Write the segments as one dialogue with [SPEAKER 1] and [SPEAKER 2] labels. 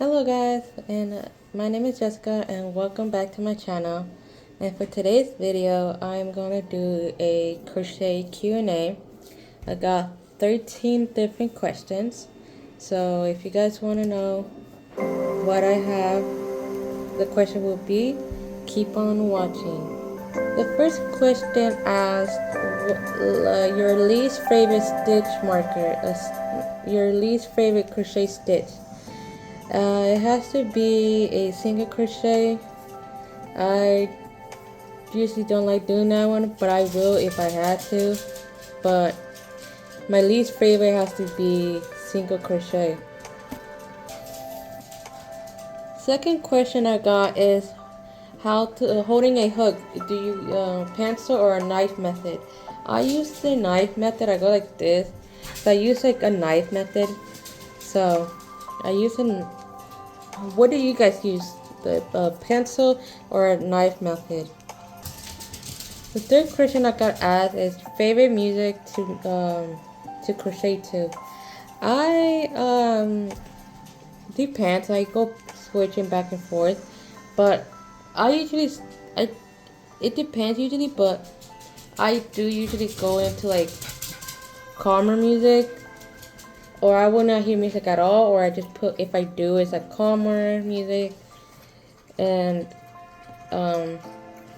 [SPEAKER 1] Hello guys, and my name is Jessica and welcome back to my channel. And for today's video, I'm going to do a crochet Q&A. I got 13 different questions. So if you guys want to know what I have, the question will be, keep on watching. The first question asks your least favorite stitch marker, your least favorite crochet stitch. It has to be a single crochet. I usually don't like doing that one, but I will if I had to. But my least favorite has to be single crochet. Second question I got is how to holding a hook. Do you pencil or a knife method? I use the knife method. I go like this. So I use like a knife method. So I use a. What do you guys use? The pencil or a knife method? The third question I got asked is favorite music to crochet to. I depends. I go switching back and forth, but it depends usually, but I do usually go into like calmer music, or I will not hear music at all, or I just put, if I do, it's like calmer music, and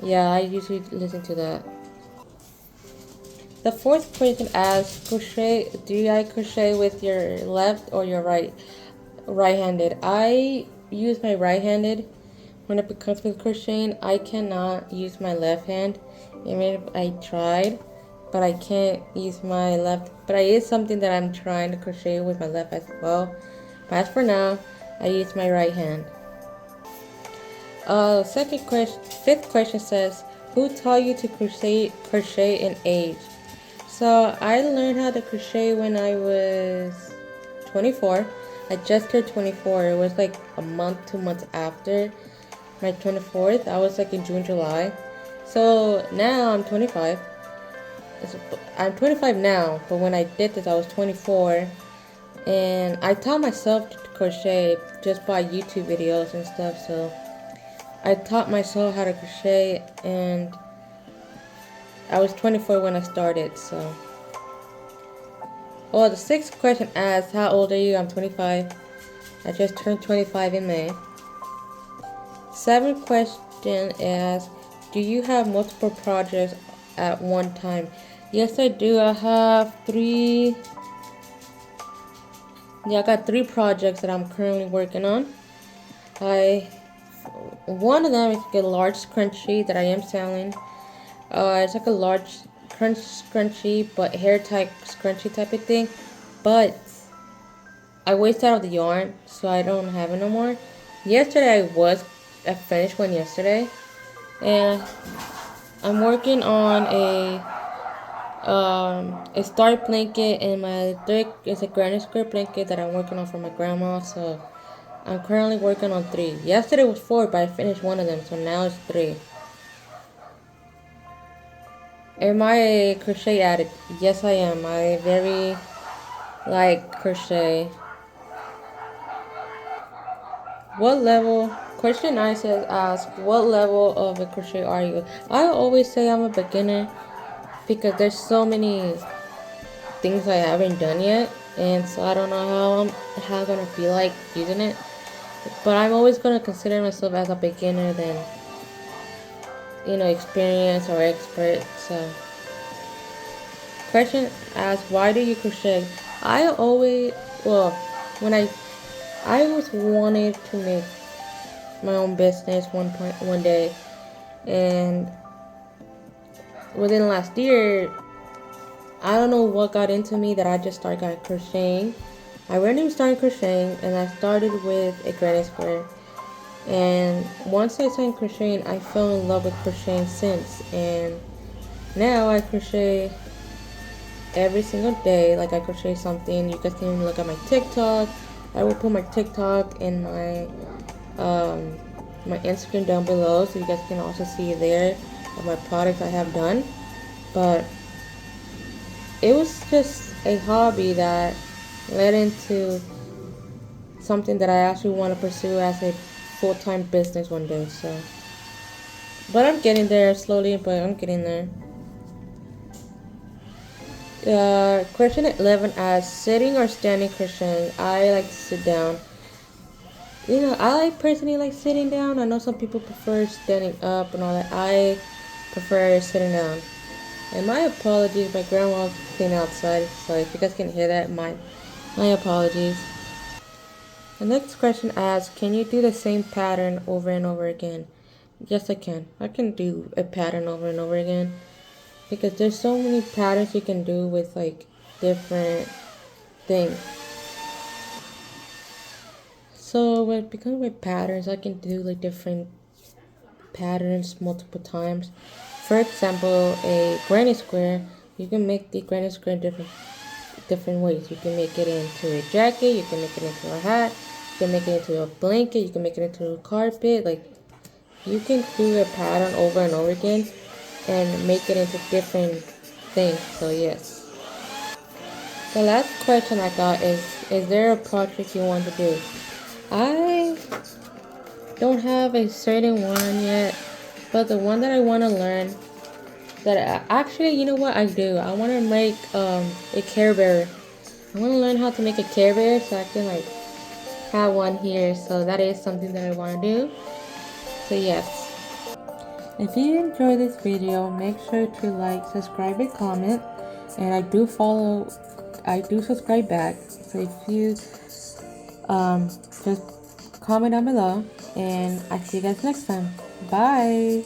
[SPEAKER 1] yeah, I usually listen to that. The fourth question asks, do I crochet with your left or your right-handed? I use my right-handed. When it comes to crocheting, I cannot use my left hand, even if I tried, but I can't use my left. But it is something that I'm trying to crochet with my left as well. But as for now, I use my right hand. Fifth question says, who taught you to crochet in age? So I learned how to crochet when I was 24. I just turned 24. It was like a month, 2 months after my 24th. I was like in June, July. So now I'm 25. I'm 25 now, but when I did this, I was 24. And I taught myself to crochet just by YouTube videos and stuff. So I taught myself how to crochet, and I was 24 when I started. So, the sixth question asks, how old are you? I'm 25. I just turned 25 in May. Seventh question is, do you have multiple projects at one time? Yes, I do. I have three. Yeah, I got 3 projects that I'm currently working on. One of them is like a large scrunchie that I am selling. It's like a large scrunchie, but hair type scrunchie type of thing. But I wasted out the yarn, so I don't have it no more. Yesterday I finished one yesterday, and I'm working on a start blanket, and my third is a granny square blanket that I'm working on for my grandma. So I'm currently working on 3. Yesterday was 4, but I finished one of them, so now it's 3. Am I a crochet addict? Yes, I am. I very like crochet. What level? Question 9 says, ask, what level of a crochet are you? I always say I'm a beginner because there's so many things I haven't done yet, and so I don't know how I'm gonna be like using it. But I'm always gonna consider myself as a beginner than, experienced or expert. So, question asks, why do you crochet? I always, when I always wanted to make my own business one day, and within last year, I don't know what got into me that I just started crocheting. I randomly started crocheting, and I started with a granny square. And once I started crocheting, I fell in love with crocheting since. And now I crochet every single day. Like, I crochet something. You guys can look at my TikTok. I will put my TikTok and my Instagram down below, so you guys can also see there of my products I have done. But it was just a hobby that led into something that I actually want to pursue as a full-time business one day. So, but I'm getting there slowly, but I'm getting there. Question 11 asks, sitting or standing cushion? I like to sit down. You know, I personally like sitting down. I know some people prefer standing up and all that. I prefer sitting down. And my apologies, my grandma's cleaning outside, so if you guys can hear that, my apologies. The next question asks, can you do the same pattern over and over again? Yes, I can. I can do a pattern over and over again because there's so many patterns you can do with like different things. So with patterns, I can do like different patterns multiple times. For example, a granny square, you can make the granny square different ways. You can make it into a jacket, you can make it into a hat, you can make it into a blanket, you can make it into a carpet. Like, you can do a pattern over and over again and make it into different things. So yes. The last question I got is there a project you want to do? I don't have a certain one yet, but the one that I want to learn, actually, you know what I do? I want to make a Care Bear. I want to learn how to make a Care Bear so I can like have one here. So that is something that I want to do. So yes. If you enjoyed this video, make sure to like, subscribe, and comment. And I do subscribe back. So if you just comment down below, and I see you guys next time. Bye.